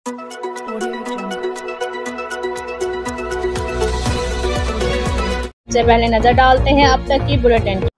से पहले नजर डालते हैं अब तक की बुलेटिन।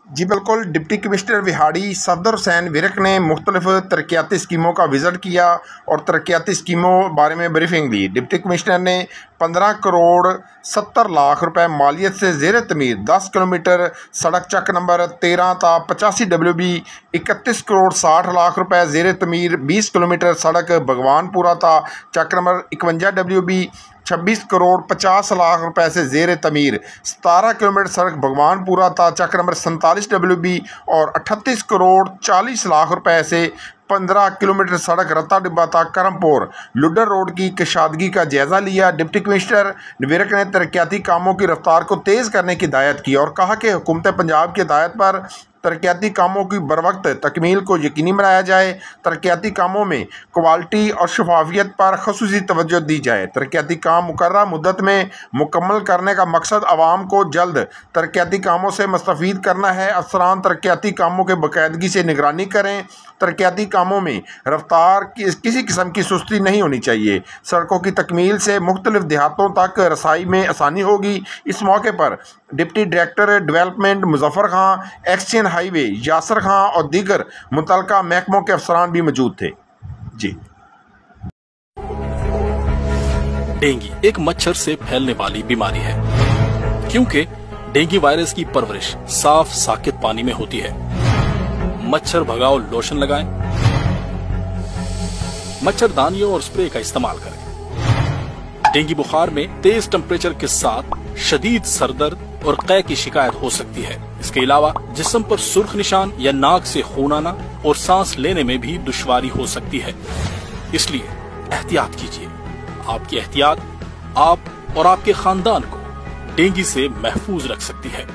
जी बिल्कुल, डिप्टी कमिश्नर विहाड़ी सफदर हुसैन विरक ने मुख्तलिफ तरक्याती स्कीमों का विज़िट किया और तरक्याती स्कीमों बारे में ब्रीफिंग ली। डिप्टी कमिश्नर ने 15 करोड़ 70 लाख रुपए मालियत से ज़ेर तमीर 10 किलोमीटर सड़क चक नंबर 13 ता 85 WB, 31 करोड़ 60 लाख रुपए ज़ेर तमीर 20 किलोमीटर सड़क भगवानपुरा ता चक नंबर 51 WB, 26 करोड़ 50 लाख रुपए से ज़ेर तमीर 17 किलोमीटर सड़क भगवानपुरा ता चक नंबर 47 WB और 38 करोड़ 40 लाख रुपए से 15 किलोमीटर सड़क रत्ता डिब्बा ता करमपुर लुडर रोड की कशादगी का जायज़ा लिया। डिप्टी कमिश्नर विरक ने तरक्याती कामों की रफ्तार को तेज़ करने की हिदायत की और कहा कि हुकूमत पंजाब की हिदायत पर तरक्याती कामों की बरवक्त तकमील को यकीनी बनाया जाए। तरक्याती कामों में क्वालिटी और शफाफियत पर खसूसी तवज्जो दी जाए। तरक्याती काम मुकर्रर मुद्दत में मुकम्मल करने का मकसद आवाम को जल्द तरक्याती कामों से मुस्तफ़ीद करना है। अफसरान तरक्याती कामों के बाकायदगी से निगरानी करें। तरक्याती कामों में रफ्तार किसी किस्म की सुस्ती नहीं होनी चाहिए। सड़कों की तकमील से मुख्तलिफ देहातों तक रसाई में आसानी होगी। इस मौके पर डिप्टी डायरेक्टर डेवलपमेंट मुजफ्फर खां, एक्सचेंज हाईवे यासर खां और दीगर मुतल्लिका महकमों के अफसरान भी मौजूद थे। जी, डेंगू एक मच्छर से फैलने वाली बीमारी है, क्योंकि डेंगू वायरस की परवरिश साफ साकित पानी में होती है। मच्छर भगाओ लोशन लगाएं, मच्छरदानियों और स्प्रे का इस्तेमाल करें। डेंगू बुखार में तेज टेम्परेचर के साथ शदीद सरदर्द और कै की शिकायत हो सकती है। इसके अलावा जिस्म पर सुर्ख निशान या नाक से खून आना और सांस लेने में भी दुश्वारी हो सकती है। इसलिए एहतियात कीजिए। आपकी एहतियात आप और आपके खानदान को डेंगू से महफूज रख सकती है।